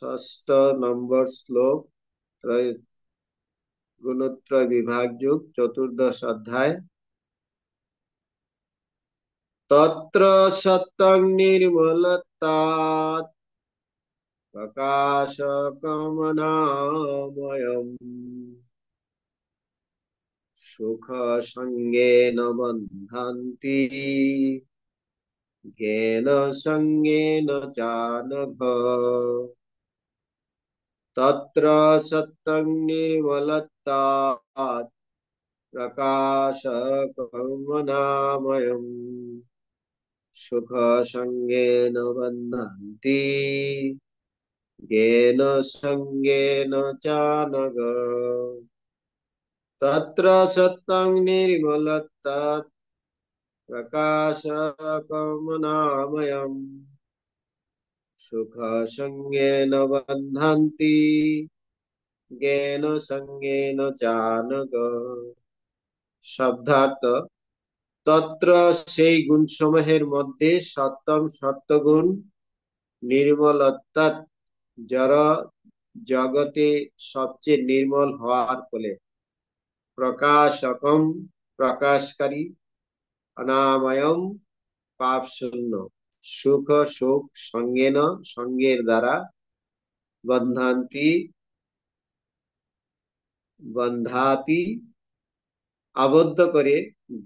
ষষ্ঠ নম্বর শ্লোক। গুণত্রয় বিভাগ যুগ চতুর্দশ অধ্যায়। তত্র সত্যং নির্মলত্বাৎ প্রকাশকমনাময়ম সুখ সঙ্গেন বন্ধন্তি জ্ঞান সঙ্গেন চানঘ। তত্র সত্যং নির্মলত্বাৎ প্রকাশকমনাময়ম সুখ সঙ্গেন বন্ধন্তি জ্ঞান সঙ্গেন চানঘ। তত্র সত্যং নির্মলত্বাৎ প্রকাশকমনাময়ম সুখ সঙ্গেন বন্ধন্তি জ্ঞান সঙ্গেন চানঘ। শব্দার্থ: তত্র সেই গুণসমূহের মধ্যে সত্যম সত্যগুণ নির্মলত্বাৎ জড় জগতে সবচেয়ে নির্মল হওয়ার ফলে, প্রকাশকম প্রকাশকারী, অনাময়ম পাপ শূন্য, সুখ সুখ, সঙ্গেন সঙ্গের দ্বারা, বন্ধান্তি বন্ধাতি আবদ্ধ করে,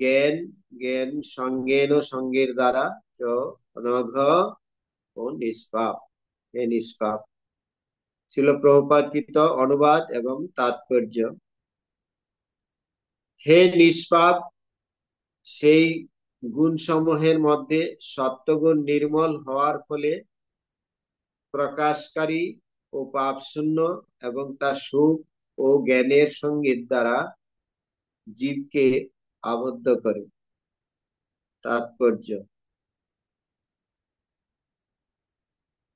জ্ঞান জ্ঞান সঙ্গেন সঙ্গের দ্বারা, চ অনঘ ও নিষ্পাপ, হে নিষ্পাপ। ছিল প্রভুপাদকৃত অনুবাদ এবং তাৎপর্য। হে নিষ্পাপ, সেই গুণসমূহের মধ্যে সত্যগুণ নির্মল হওয়ার ফলে প্রকাশকারী ও পাপ শূন্য এবং তার সুখ ও জ্ঞানের সঙ্গীত দ্বারা জীবকে আবদ্ধ করে। তাৎপর্য: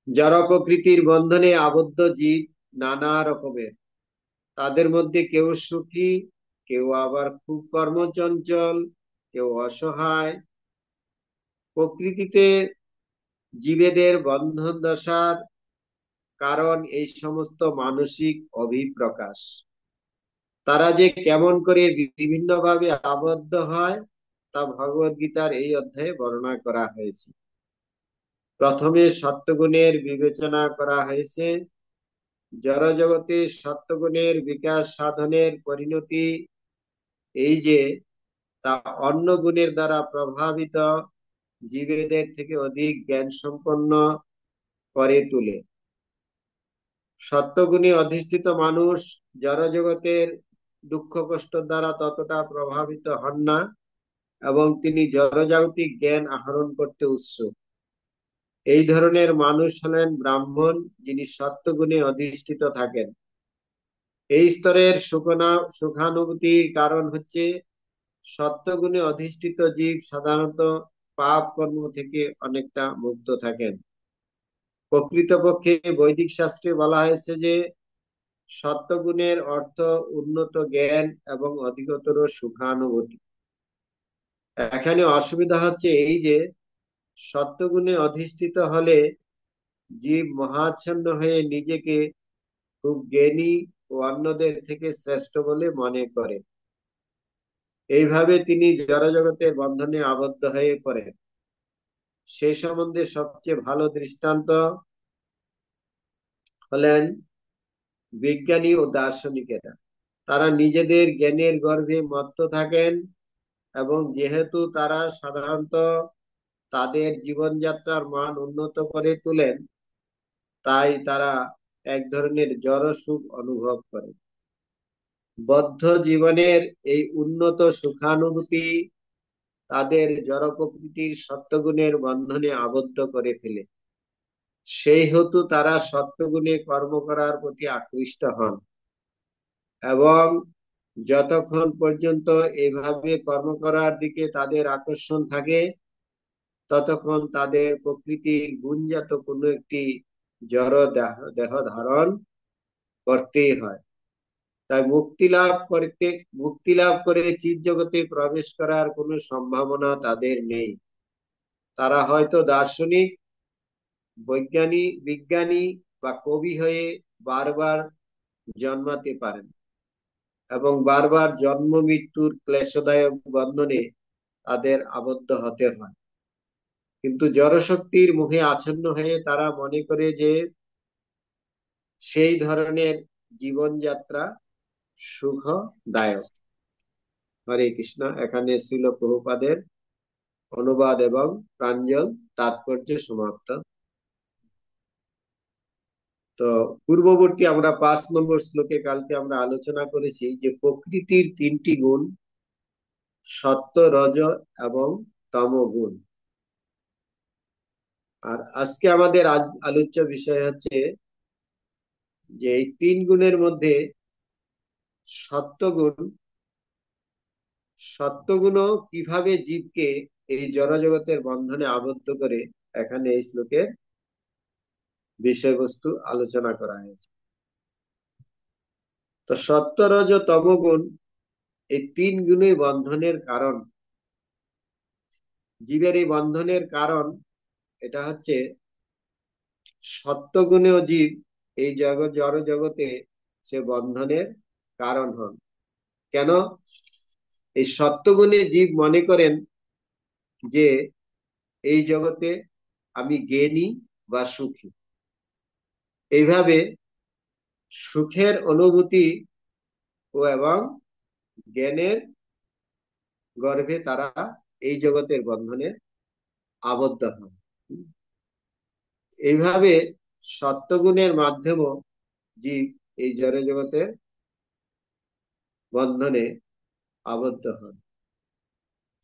জড় প্রকৃতির বন্ধনে আবদ্ধ জীব নানা রকমের। তাদের মধ্যে কেউ সুখী, কেউ আবার খুব কর্মচঞ্চল, কেউ অসহায়। প্রকৃতিতে জীবেদের বন্ধন দশার কারণ এই সমস্ত মানসিক অভিপ্রকাশ। তারা যে কেমন করে বিভিন্নভাবে আবদ্ধ হয় তা ভগবদ্গীতার এই অধ্যায়ে বর্ণনা করা হয়েছে। প্রথমে সত্যগুণের বিবেচনা করা হয়েছে। জড় জগতে সত্যগুণের বিকাশ সাধনের পরিণতি এই যে তা অন্য গুণের দ্বারা প্রভাবিত জীবেদের থেকে অধিক জ্ঞান সম্পন্ন করে তোলে। সত্যগুণে অধিষ্ঠিত মানুষ জড় জগতের দুঃখ কষ্ট দ্বারা ততটা প্রভাবিত হন না এবং তিনি জড়জাগতিক জ্ঞান আহরণ করতে উৎসুক। এই ধরনের মানুষ হলেন ব্রাহ্মণ, যিনি সত্যগুণে অধিষ্ঠিত থাকেন। এই স্তরের সুখানুভূতির কারণ হচ্ছে সত্যগুণে অধিষ্ঠিত জীব সাধারণত পাপ কর্ম থেকে অনেকটা মুক্ত থাকেন। প্রকৃতপক্ষে বৈদিক শাস্ত্রে বলা হয়েছে যে সত্যগুণের অর্থ উন্নত জ্ঞান এবং অধিকতর সুখানুভূতি। এখানে অসুবিধা হচ্ছে এই যে সত্যগুণে অধিষ্ঠিত হলে জীব মহাচ্ছন্ন হয়ে নিজেকে খুব জ্ঞানী ও অন্যদের থেকে শ্রেষ্ঠ বলে মনে করে। এইভাবে তিনি জড়জগতের বন্ধনে আবদ্ধ হয়ে পড়েন। সেই সম্বন্ধে সবচেয়ে ভালো দৃষ্টান্ত হলেন বিজ্ঞানী ও দার্শনিকেরা। তারা নিজেদের জ্ঞানের গর্ভে মত্ত থাকেন এবং যেহেতু তারা সাধারণত তাদের জীবনযাত্রার মান উন্নত করে তোলেন, তাই তারা এক ধরনের জড় সুখ অনুভব করে। বদ্ধ জীবনের এই উন্নত সুখানুভূতি তাদের জড় প্রকৃতির সত্যগুণের বন্ধনে আবদ্ধ করে ফেলে। সেই হেতু তারা সত্যগুণে কর্ম করার প্রতি আকৃষ্ট হন এবং যতক্ষণ পর্যন্ত এভাবে কর্ম করার দিকে তাদের আকর্ষণ থাকে ততক্ষণ তাদের প্রকৃতির গুণজাত কোনো একটি জড় দেহ ধারণ করতেই হয়। তাই মুক্তি লাভ করে চিৎ জগতে প্রবেশ করার কোনো সম্ভাবনা তাদের নেই। তারা হয়তো দার্শনিক, বিজ্ঞানী বা কবি হয়ে বারবার জন্মাতে পারেন এবং বারবার জন্ম মৃত্যুর ক্লেশদায়ক বন্ধনে তাদের আবদ্ধ হতে হয়। কিন্তু জড়শক্তির মুখে আচ্ছন্ন হয়ে তারা মনে করে যে সেই ধরনের জীবনযাত্রা সুখদায়ক। হরে কৃষ্ণ। এখানে ছিল প্রভুপাদের অনুবাদ এবং প্রাঞ্জল তাৎপর্য সমাপ্ত। তো পূর্ববর্তী আমরা 5 নম্বর শ্লোকে কালকে আমরা আলোচনা করেছি যে প্রকৃতির 3টি গুণ, সত্য, রজ এবং তম গুণ। আর আজকে আমাদের আলোচ্য বিষয় হচ্ছে যে এই 3 গুণের মধ্যে সত্যগুণ, সত্যগুণও কিভাবে জীবকে এই জড়জগতের বন্ধনে আবদ্ধ করে, এখানে এই শ্লোকের বিষয়বস্তু আলোচনা করা হয়েছে। তো সত্য, রজ, তমগুণ এই 3 গুণই বন্ধনের কারণ। জীবের এই বন্ধনের কারণ এটা হচ্ছে সত্যগুণেও জীব এই জড় জগতে সে বন্ধনের কারণ হন। কেন? এই সত্যগুণে জীব মনে করেন যে এই জগতে আমি জ্ঞানী বা সুখী। এইভাবে সুখের অনুভূতি ও এবং জ্ঞানের গর্ভে তারা এই জগতের বন্ধনে আবদ্ধ হন। এইভাবে সত্যগুণের মাধ্যমেও জীব এই জড় জগতের বন্ধনে আবদ্ধ হন।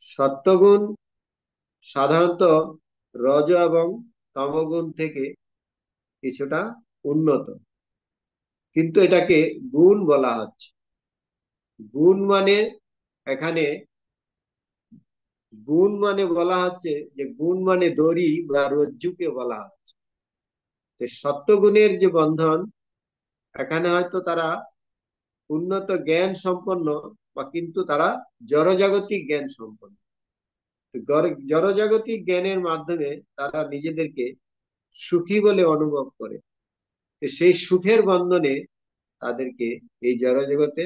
সত্যগুণ সাধারণত রজ এবং তমগুণ থেকে কিছুটা উন্নত, কিন্তু এটাকে গুণ বলা হচ্ছে। গুণ মানে এখানে গুণ মানে বলা হচ্ছে যে গুণ মানে দড়ি বা রজ্জুকে বলা হচ্ছে। তো সত্যগুণের যে বন্ধন, এখানে হয়তো তারা উন্নত জ্ঞান সম্পন্ন বা কিন্তু তারা জড়জাগতিক জ্ঞান সম্পন্ন। জড়জাগতিক জ্ঞানের মাধ্যমে তারা নিজেদেরকে সুখী বলে অনুভব করে। সেই সুখের বন্ধনে তাদেরকে এই জড়জগতে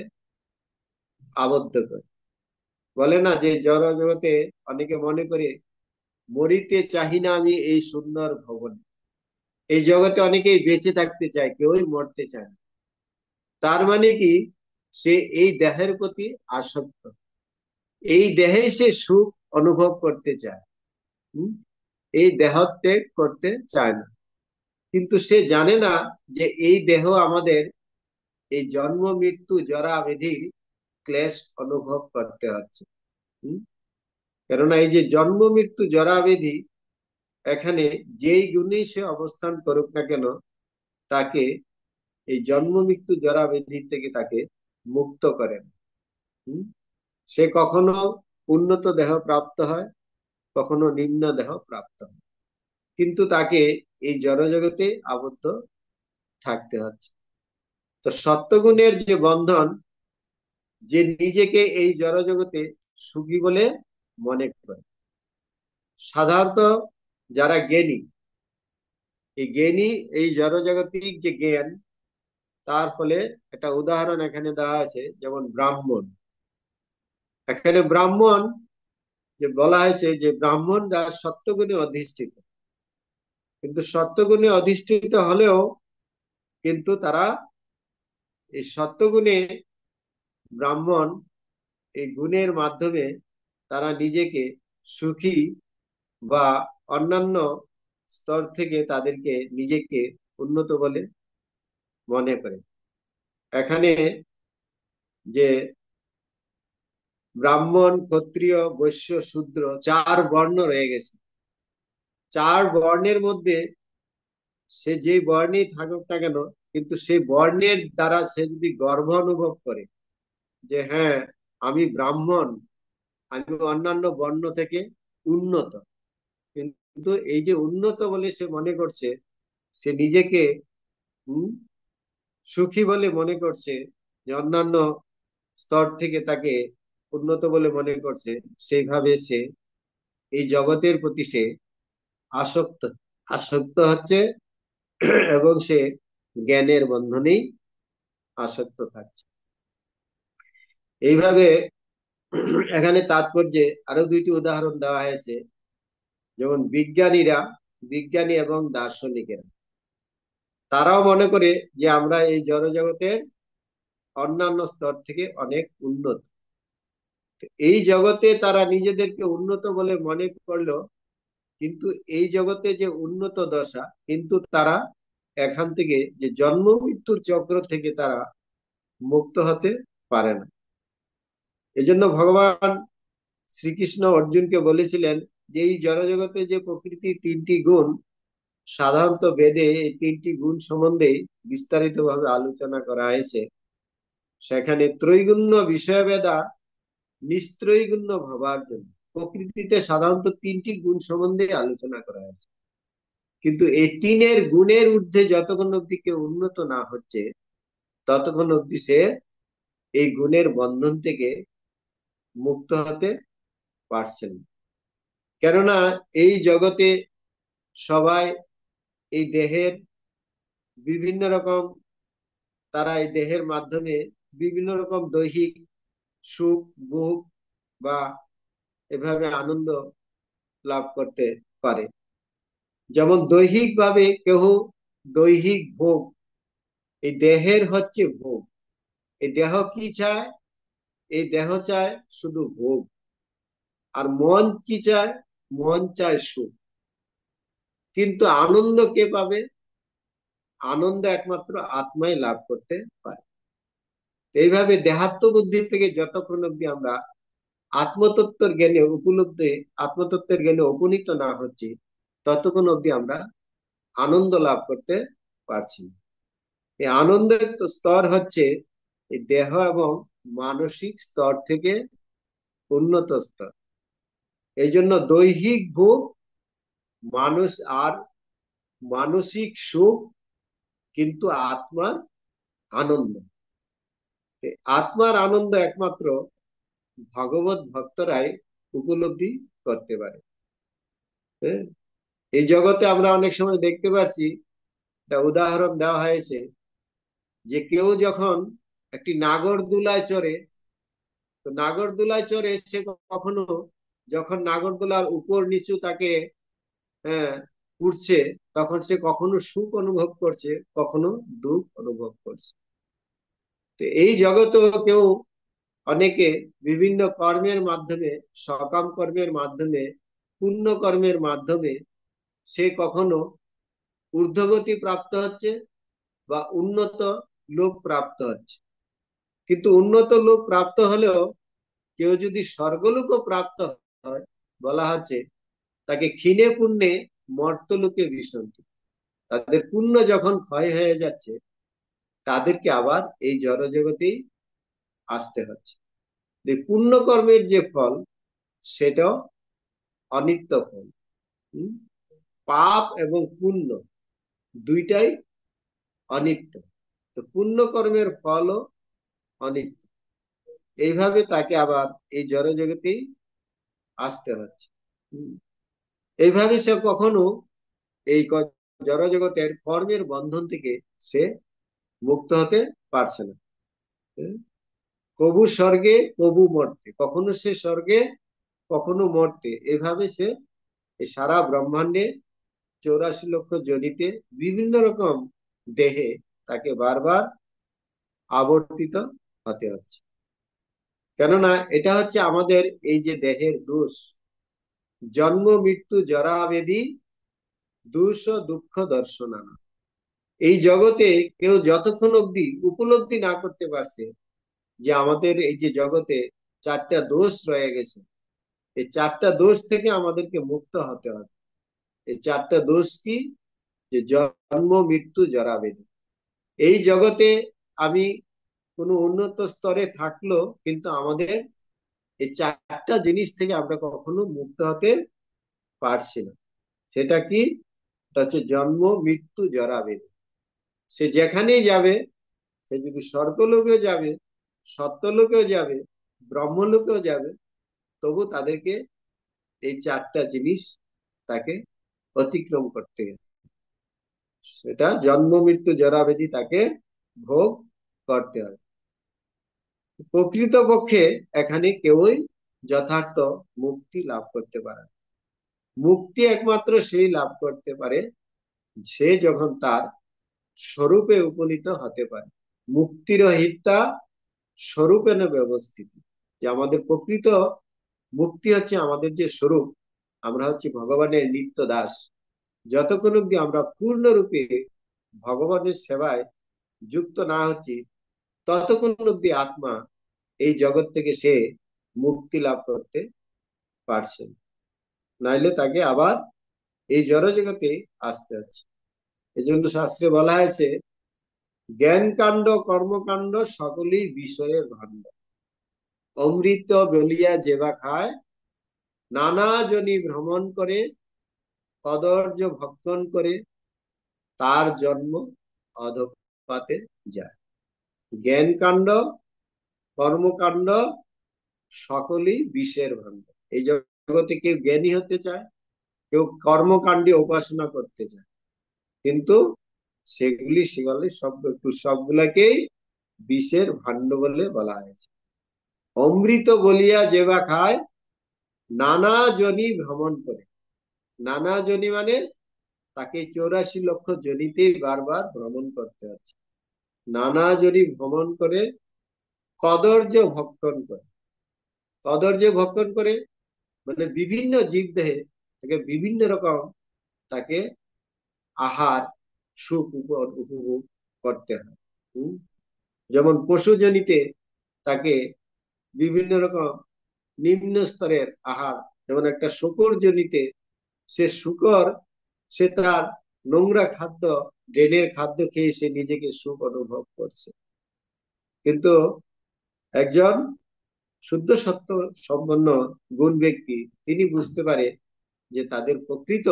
আবদ্ধ করে। বলে না যে জড়জগতে অনেকে মনে করে মরিতে চাহি না আমি এই সুন্দর ভবনে। এই জগতে অনেকেই বেঁচে থাকতে চায়, কেউই মরতে চায় না। তার মানে কি? সে এই দেহের প্রতি আসক্ত, এই দেহেই সে সুখ অনুভব করতে চায়। এই দেহ ত্যাগ করতে চায় না। কিন্তু সে জানে না যে এই দেহ আমাদের এই জন্ম মৃত্যু জরা ব্যাধির ক্লেশ অনুভব করতে হচ্ছে। কেননা এই যে জন্ম মৃত্যু জরা ব্যাধি, এখানে যেই গুণে সে অবস্থান করুক না কেন, তাকে এই জন্ম মৃত্যু জরা ব্যাধি থেকে তাকে মুক্ত করেন। সে কখনো উন্নত দেহ প্রাপ্ত হয়, কখনো নিম্ন দেহ প্রাপ্ত হয়, কিন্তু তাকে এই জড়জগতে আবদ্ধ থাকতে হচ্ছে। তো সত্যগুণের যে বন্ধন, যে নিজেকে এই জড়জগতে সুখী বলে মনে করে। সাধারণত যারা জ্ঞানী, এই জ্ঞানী এই জড়জাগতিক যে জ্ঞান, তার ফলে একটা উদাহরণ এখানে দেওয়া আছে, যেমন ব্রাহ্মণ। এখানে ব্রাহ্মণ যে বলা হয়েছে যে ব্রাহ্মণরা সত্যগুণে অধিষ্ঠিত, কিন্তু সত্যগুণে অধিষ্ঠিত হলেও কিন্তু তারা এই সত্যগুণে ব্রাহ্মণ এই গুণের মাধ্যমে তারা নিজেকে সুখী বা অন্যান্য স্তর থেকে তাদেরকে নিজেকে উন্নত বলে মনে করে। এখানে যে ব্রাহ্মণ, ক্ষত্রিয়, বৈশ্য, শূদ্র 4 বর্ণ রয়ে গেছে। 4 বর্ণের মধ্যে সে যে বর্ণেই থাকুক না কেন, কিন্তু সেই বর্ণের দ্বারা সে যদি গর্ব অনুভব করে যে হ্যাঁ আমি ব্রাহ্মণ, আমি অন্যান্য বর্ণ থেকে উন্নত, কিন্তু এই যে উন্নত বলে সে মনে করছে, সে নিজেকে সুখী বলে মনে করছে, যে অন্যান্য স্তর থেকে তাকে উন্নত বলে মনে করছে, সেইভাবে সে এই জগতের প্রতি সে আসক্ত আসক্ত হচ্ছে এবং সে জ্ঞানের বন্ধনেই আসক্ত থাকছে। এইভাবে এখানে তাৎপর্যে আরো দুইটি উদাহরণ দেওয়া হয়েছে, যেমন বিজ্ঞানী এবং দার্শনিকেরা, তারাও মনে করে যে আমরা এই জড়জগতের অন্যান্য স্তর থেকে অনেক উন্নত। এই জগতে তারা নিজেদেরকে উন্নত বলে মনে করলো, কিন্তু এই জগতে যে উন্নত দশা, কিন্তু তারা এখান থেকে যে জন্ম মৃত্যুর চক্র থেকে তারা মুক্ত হতে পারে না। এজন্য ভগবান শ্রীকৃষ্ণ অর্জুনকে বলেছিলেন যে এই জড়জগতে যে প্রকৃতির তিনটি গুণ, সাধারণত বেদে এই তিনটি গুণ সম্বন্ধে বিস্তারিত ভাবে আলোচনা করা হয়েছে। সেখানে ত্রৈগুণ্য বিষয়বেদা নিস্ত্রৈগুণ্য ভাবার জন্য প্রকৃতিতে সাধারণত তিনটি গুণ সম্বন্ধে আলোচনা করা হয়েছে, কিন্তু এই তিনের গুণের ঊর্ধ্বে যতক্ষণ অব্দি কেউ উন্নত না হচ্ছে ততক্ষণ অব্দি সে এই গুণের বন্ধন থেকে মুক্ত হতে পারছে না। কেননা এই জগতে সবাই এই দেহের বিভিন্ন রকম, তারা এই দেহের মাধ্যমে বিভিন্ন রকম দৈহিক সুখ ভোগ বা এভাবে আনন্দ লাভ করতে পারে। যেমন দৈহিক ভাবে কেহ দৈহিক ভোগ, এই দেহের হচ্ছে ভোগ। এই দেহ কি চায়? এই দেহ চায় শুধু ভোগ। আর মন কি চায়? মন চায় সুখ। কিন্তু আনন্দ কে পাবে? আনন্দ একমাত্র আত্মাই লাভ করতে পারে। এইভাবে দেহাত্ম বুদ্ধি থেকে যতক্ষণ অব্দি আমরা আত্মতত্ত্বের জ্ঞানে উপলব্ধি, আত্মতত্ত্বের জ্ঞানে উপনীত না হচ্ছি ততক্ষণ অব্দি আমরা আনন্দ লাভ করতে পারছি না। এই আনন্দের স্তর হচ্ছে এই দেহ এবং মানসিক স্তর থেকে উন্নত স্তর। এই জন্য দৈহিক ভোগ মানুষ আর মানসিক সুখ, কিন্তু আত্মার আনন্দ, আত্মার আনন্দ একমাত্র ভগবত ভক্তরাই উপলব্ধি করতে পারে। হ্যাঁ, এই জগতে আমরা অনেক সময় দেখতে পাচ্ছি, একটা উদাহরণ দেওয়া হয়েছে, যে কেউ যখন একটি নাগরদোলায় চড়ে, তো নাগরদোলায় চড়ে সে কখনো, যখন নাগরদোলার উপর নিচু তাকে হ্যাঁ উঠছে, তখন সে কখনো সুখ অনুভব করছে, কখনো দুঃখ অনুভব করছে। তো এই জগতেও কেউ, অনেকে বিভিন্ন কর্মের মাধ্যমে, সকাম কর্মের মাধ্যমে, পুণ্য কর্মের মাধ্যমে সে কখনো ঊর্ধ্বগতি প্রাপ্ত হচ্ছে বা উন্নত লোক প্রাপ্ত হচ্ছে। কিন্তু উন্নত লোক প্রাপ্ত হলেও কেউ যদি স্বর্গলোকও প্রাপ্ত হয়, বলা হচ্ছে তাকে ক্ষীণে পুণ্যে মর্তলোকে বিসন্তি। তাদের পুণ্য যখন ক্ষয় হয়ে যাচ্ছে তাদেরকে আবার এই জড়জগতেই আসতে হচ্ছে। পুণ্য কর্মের যে ফল সেটাও অনিত্য ফল। পাপ এবং পুণ্য দুইটাই অনিত্য। তো পুণ্য কর্মের ফলও অনিত্য। এইভাবে তাকে আবার এই জড়জগতেই আসতে হচ্ছে। এইভাবে সে কখনো এই জড়জগতের কর্মের বন্ধন থেকে সে মুক্ত হতে পারছে না। কবু স্বর্গে কবু মর্তে, কখনো সে স্বর্গে কখনো মর্তে, এভাবে সে এই সারা ব্রহ্মাণ্ডে 84 লক্ষ যোনিতে বিভিন্ন রকম দেহে তাকে বারবার আবর্তিত হতে হচ্ছে। কেননা এটা হচ্ছে আমাদের এই যে দেহের দোষ, জন্ম মৃত্যু জরা ব্যাধি দুঃখ দুঃখ দর্শনানা। এই জগতে কেউ যতক্ষণ অব্দি উপলব্ধি না করতে পারছে যে আমাদের এই যে জগতে চারটা দোষ রয়ে গেছে, এই চারটা দোষ থেকে আমাদেরকে মুক্ত হতে হবে। এই চারটা দোষ কি? যে জন্ম মৃত্যু জরা ব্যাধি। এই জগতে আমি কোনো উন্নত স্তরে থাকলো, কিন্তু আমাদের এই চারটা জিনিস থেকে আমরা কখনো মুক্ত হতে পারছি না। সেটা কি? এটা হচ্ছে জন্ম মৃত্যু জরা ব্যাধি। সে যেখানেই যাবে, সে যদি স্বর্গলোকেও যাবে, সত্যলোকেও যাবে, ব্রহ্মলোকেও যাবে, তবু তাদেরকে এই চারটা জিনিস তাকে অতিক্রম করতে হবে। সেটা জন্ম মৃত্যু জরা ব্যাধি তাকে ভোগ করতে হয়। প্রকৃতপক্ষে এখানে কেউই যথার্থ মুক্তি লাভ করতে পারে না। মুক্তি একমাত্র সেই লাভ করতে পারে সে যখন তার স্বরূপে উপনীত হতে পারে। মুক্তির হিতা স্বরূপে না ব্যবস্থিত, যে আমাদের প্রকৃত মুক্তি হচ্ছে আমাদের যে স্বরূপ, আমরা হচ্ছে ভগবানের নিত্য দাস। যতক্ষণ অব্দি আমরা পূর্ণরূপে ভগবানের সেবায় যুক্ত না হচ্ছি, ততক্ষণ অব্দি আত্মা এই জগৎ থেকে সে মুক্তি লাভ করতে পারছে না। নাইলে তাকে আবার এই জড় জগতে আসতে হচ্ছে। এই জন্য শাস্ত্রে বলা হয়েছে, জ্ঞান কাণ্ড কর্মকাণ্ড সকলেই বিষয়ের ভাণ্ড, অমৃত বলিয়া যেবা খায়, নানা জনি ভ্রমণ করে, কদর্য ভক্ষণ করে, তার জন্ম অধপাতে যায়। জ্ঞান কাণ্ড কর্মকাণ্ড সকলেই বিষের ভাণ্ড। এই জগতে কেউ জ্ঞানী হতে চায়, কেউ কর্মকাণ্ডে উপাসনা করতে চায়, কিন্তু সেগুলি সবগুলাকেই বিষের ভাণ্ড বলে বলা হয়েছে। অমৃত বলিয়া যেবা খায়, নানা জনি ভ্রমণ করে। নানা জনি মানে তাকে 84 লক্ষ জনিতেই বারবার ভ্রমণ করতে হচ্ছে। নানা জনি ভ্রমণ করে, কদর্য ভক্ষণ করে। কদর্য ভক্ষণ করে মানে বিভিন্ন জীব দেহে তাকে বিভিন্ন রকম তাকে আহার সুখ উপভোগ করতে হয়। যেমন পশুজনিতে তাকে বিভিন্ন রকম নিম্ন স্তরের আহার, যেমন একটা শূকর জনিতে সে তার নোংরা খাদ্য, ড্রেনের খাদ্য খেয়ে সে নিজেকে সুখ অনুভব করছে। কিন্তু একজন শুদ্ধ সত্য সম্পন্ন গুণ ব্যক্তি, তিনি বুঝতে পারে যে তাদের প্রকৃত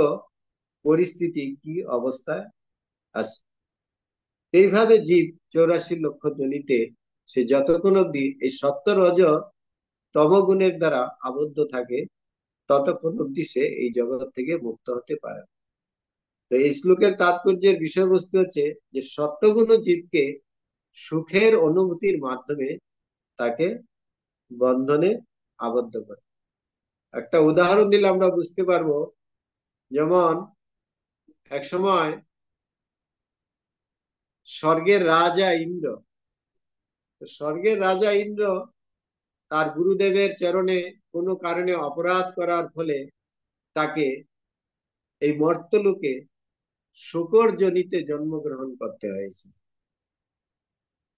পরিস্থিতি কি অবস্থায় আছে। এইভাবে জীব 84 লক্ষ জনিতে সে যতক্ষণ অব্দি এই সত্য রজ তম গুণের দ্বারা আবদ্ধ থাকে, ততক্ষণ অব্দি সে এই জগৎ থেকে মুক্ত হতে পারে। তো এই শ্লোকের তাৎপর্যের বিষয়বস্তু হচ্ছে যে সত্যগুণ জীবকে সুখের অনুভূতির মাধ্যমে তাকে বন্ধনে আবদ্ধ করে। একটা উদাহরণ দিলে আমরা বুঝতে পারবো। যেমন এক সময় স্বর্গের রাজা ইন্দ্র, স্বর্গের রাজা ইন্দ্র তার গুরুদেবের চরণে কোনো কারণে অপরাধ করার ফলে তাকে এই মর্তলোকে শূকর জনিতে জন্মগ্রহণ করতে হয়েছে।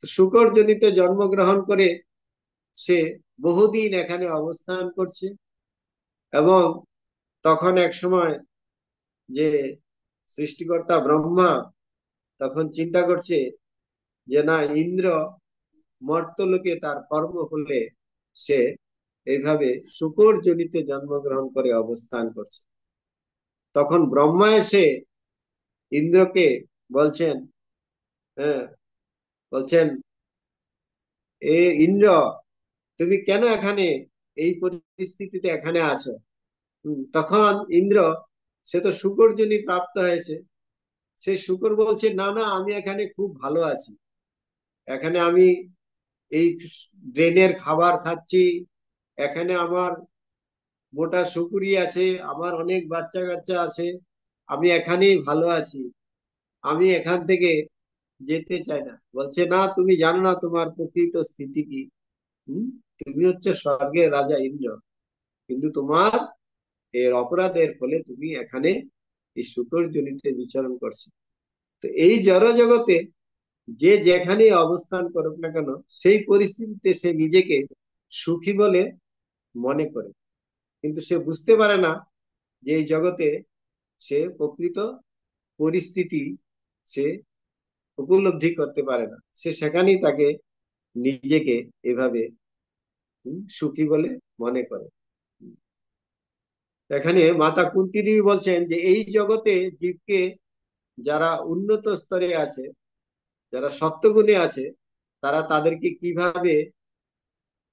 শূকর জনিতে জন্মগ্রহণ করে সে বহুদিন এখানে অবস্থান করছে, এবং তখন এক সময় যে সৃষ্টিকর্তা ব্রহ্মা তখন চিন্তা করছে যে না, ইন্দ্র মর্তলোকে তার কর্ম হলে সে এইভাবে শূকর জনিতে জন্মগ্রহণ করে অবস্থান করছে। তখন ব্রহ্মা এসে ইন্দ্রকে বলছেন, হ্যাঁ, বলছেন, এ ইন্দ্র, তুমি কেন এখানে এই পরিস্থিতিতে এখানে আছো? তখন ইন্দ্র, সে তো শূকর জনি প্রাপ্ত হয়েছে, সে শূকর বলছে, না না, আমি এখানে খুব ভালো আছি। এখানে আমি এই ড্রেনের খাবার খাচ্ছি, এখানে আমার মোটা শুকুরি আছে, আমার অনেক বাচ্চা কাচ্চা আছে, আমি এখানেই ভালো আছি, আমি এখান থেকে যেতে চাই না। বলছে, না, তুমি জানো না তোমার প্রকৃত স্থিতি কি। তুমি হচ্ছে স্বর্গের রাজা ইন্দ্র, কিন্তু তোমার এর অপরাধের ফলে তুমি এখানে এই শূকর জনিতে বিচরণ করছো। তো এই জড় জগতে যে যেখানে অবস্থান করুক না কেন, সেই পরিস্থিতিতে সে নিজেকে সুখী বলে মনে করে, কিন্তু সে বুঝতে পারে না যে এই জগতে সে প্রকৃত পরিস্থিতি সে উপলব্ধি করতে পারে না। সে সেখানেই তাকে নিজেকে এভাবে সুখী বলে মনে করে। এখানে মাতা কুন্তী দেবী বলছেন যে এই জগতে জীবকে যারা উন্নত স্তরে আছে, যারা সত্যগুণে আছে, তারা তাদেরকে কিভাবে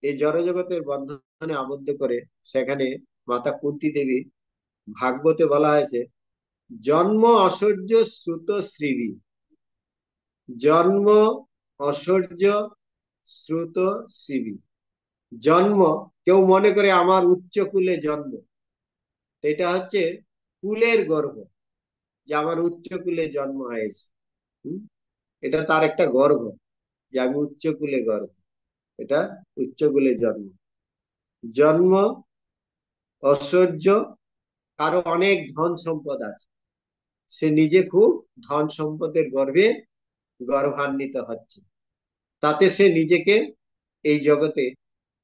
এই জড়জগতের বন্ধনে আবদ্ধ করে, সেখানে মাতা কুন্তী দেবী ভাগবতে বলা হয়েছে জন্ম ঐশ্বর্য শ্রুত শ্রীবি। জন্ম ঐশ্বর্য শ্রুত শ্রীবি। জন্ম, কেউ মনে করে আমার উচ্চ কুলে জন্ম, এটা হচ্ছে কুলের গর্ব, যে আমার উচ্চ কুলে জন্ম হয়েছে। হুম? এটা তার একটা গর্ব, যে আমি উচ্চ কুলে গর্ব, এটা উচ্চ কুলে জন্ম। জন্ম ঐশ্বর্য, কারো অনেক ধন সম্পদ আছে, সে নিজে খুব ধন সম্পদের গর্বে গর্বান্বিত হচ্ছে, তাতে সে নিজেকে এই জগতে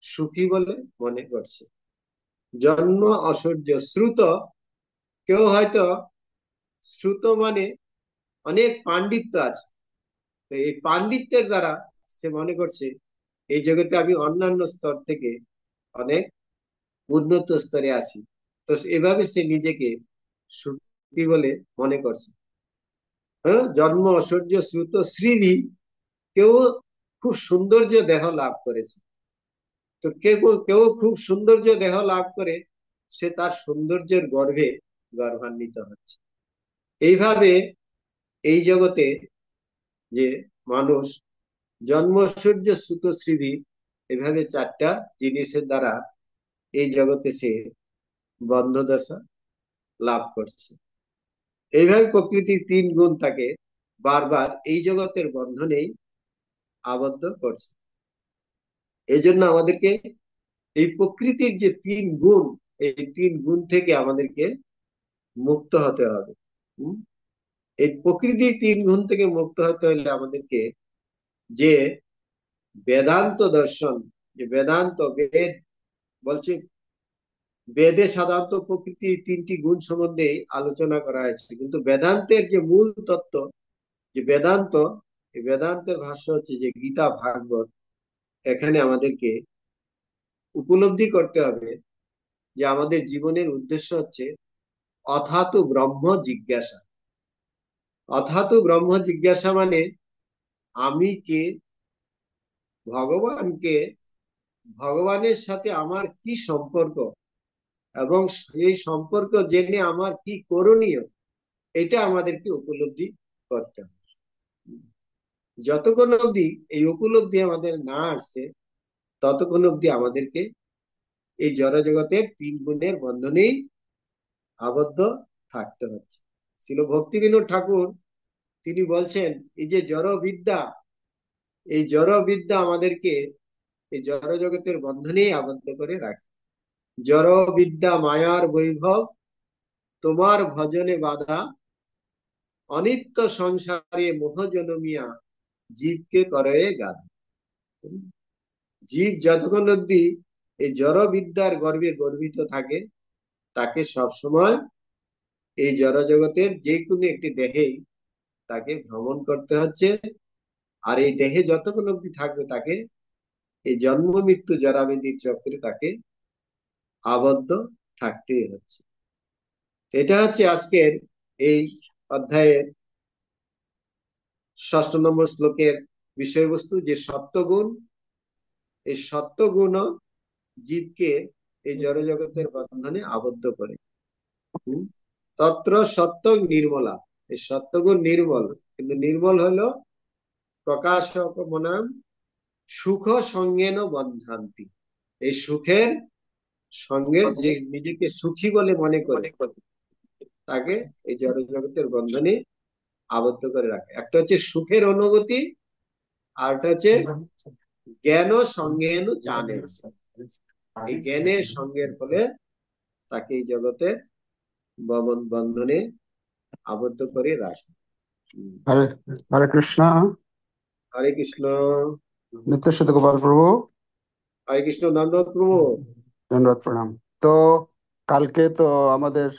সুখী বলে মনে করছে। জন্ম ঐশ্বর্য শ্রুত, কেউ হয়তো, শ্রুত মানে অনেক পাণ্ডিত্য আছে, তো এই পাণ্ডিত্যের দ্বারা সে মনে করছে এই জগতে আমি অন্যান্য স্তর থেকে অনেক উন্নত স্তরে আছি, তো এভাবে সে নিজেকে সুখী বলে মনে করছে। হ্যাঁ, জন্ম ঐশ্বর্য শ্রুত শ্রীভি, কেউ খুব সৌন্দর্য দেহ লাভ করেছে, তো কেউ কেউ খুব সৌন্দর্য দেহ লাভ করে সে তার সৌন্দর্যের গর্ভে গর্বান্বিত হচ্ছে। এইভাবে এই জগতে যে মানুষ জন্ম ঐশ্বর্য শ্রুত শ্রীভি, এভাবে চারটা জিনিসের দ্বারা এই জগতে সে বন্ধদশা লাভ করছে। এইভাবে প্রকৃতির তিন গুণ তাকে বারবার এই জগতের বন্ধনেই আবদ্ধ করছে। এই জন্য আমাদেরকে এই প্রকৃতির যে তিন গুণ, এই তিন গুণ থেকে আমাদেরকে মুক্ত হতে হবে। হম? এই প্রকৃতির তিন গুণ থেকে মুক্ত হতে হলে আমাদেরকে যে বেদান্ত দর্শন, যে বেদান্ত বেদ বলছে, বেদে সাধারণত প্রকৃতির তিনটি গুণ সম্বন্ধে আলোচনা করা হয়েছে, কিন্তু বেদান্তের যে মূল তত্ত্ব, যে বেদান্ত, এই বেদান্তের ভাষ্য হচ্ছে যে গীতা ভাগবত, এখানে আমাদেরকে উপলব্ধি করতে হবে যে আমাদের জীবনের উদ্দেশ্য হচ্ছে অথাতু ব্রহ্ম জিজ্ঞাসা। অথাতু ব্রহ্ম জিজ্ঞাসা মানে আমি কে, ভগবানকে, ভগবানের সাথে আমার কি সম্পর্ক, এবং সেই সম্পর্ক জেনে আমার কি করণীয়, এটা আমাদেরকে উপলব্ধি করতে হবে। যতক্ষণ অবধি এই উপলব্ধি আমাদের না আসছে, ততক্ষণ অবধি আমাদেরকে এই জড় জগতের তিন গুণের বন্ধনেই আবদ্ধ থাকতে হচ্ছে। ছিল ভক্তি বিনোদ ঠাকুর, তিনি বলছেন এই যে জড় বিদ্যা, এই জড় বিদ্যা আমাদেরকে এই জড় জগতের বন্ধনেই আবদ্ধ করে রাখে। জড় বিদ্যা মায়ার বৈভব, তোমার ভজনে বাধা, অনিত্য সংসারে মোহ জনমিয়া জীবকে করে গাধা। জীব যতক্ষণ অব্দি এই জড় বিদ্যার গর্বে গর্বিত থাকে, তাকে সবসময় এই জড় জগতের যে কোনো একটি দেহেই তাকে ভ্রমণ করতে হচ্ছে। আর এই দেহে যতক্ষণ অব্দি থাকবে তাকে এই জন্ম মৃত্যু জরাবেদির চক্রে তাকে আবদ্ধ থাকতেই হচ্ছে। এটা হচ্ছে আজকের এই অধ্যায়ের 6 নম্বর শ্লোকের বিষয়বস্তু, যে সত্যগুণ, এই সত্যগুণ জীবকে এই জড় জগতের বন্ধনে আবদ্ধ করে। তত্র সত্য নির্মলা, এই সত্যগুণ নির্মল, কিন্তু নির্মল হলো প্রকাশক মনাম সুখ সঙ্গেন বন্ধান্তি। এই সুখের সঙ্গের, যে নিজেকে সুখী বলে মনে করে, তাকে এই জড় জগতের বন্ধনে আবদ্ধ করে রাখে। একটা হচ্ছে সুখের অনুভূতি, আর একটা হচ্ছে জ্ঞান সঙ্গেন জানে, এই জ্ঞানের সঙ্গের ফলে তাকে এই জগতের বন্ধনে আবদ্ধ করে রাখে। হরে হরে কৃষ্ণ। হরে কৃষ্ণ। নিত্যাচ্যুত গোপাল প্রভু, হরে কৃষ্ণ। ধন্যবাদ প্রভু। ধন্যবাদ, প্রণাম। তো কালকে তো আমাদের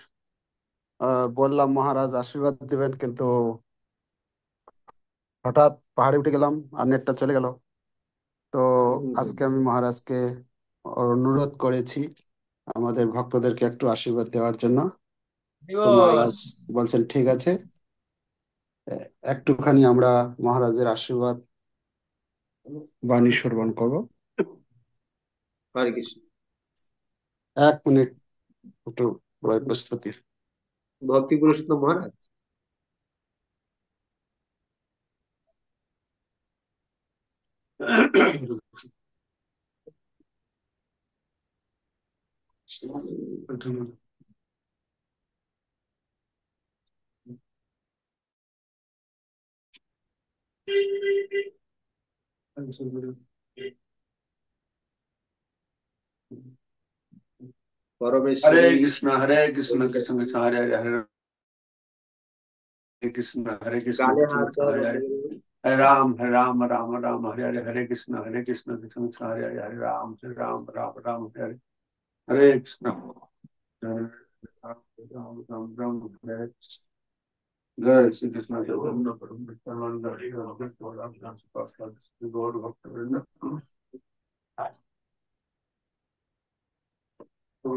বললাম মহারাজ আশীর্বাদ দিবেন, কিন্তু হঠাৎ পাহাড়ে উঠে গেলাম আর নেটটা চলে গেল। তো আজকে আমি মহারাজকে অনুরোধ করেছি আমাদের ভক্তদেরকে একটু আশীর্বাদ দেওয়ার জন্য। তো মহারাজ বলছেন ঠিক আছে, একটুখানি আমরা মহারাজের আশীর্বাদ বাণী শ্রবণ করবো। হরে কৃষ্ণ। 1 মিনিট একটু প্রস্তুতি। भक्ति पुरुषोत्तम महाराज। हरे परमेश्वरी कृष्ण हरे कृष्ण कृष्ण हरिदासी कृष्ण हरे हरे हरे हरे कृष्ण गाले कृष्ण हाथ कृष्ण दो हरे हरे बंदे। हरे राम राम राम हरे हरे हरे कृष्ण कृष्ण कृष्ण हरे हरे हरे राम राम राम हरे हरे हरे कृष्ण हरे राम राम राम हरे हरे जय श्री कृष्ण चैतन्य प्रभु नित्यानंद हरि गौर भक्त वृंद तो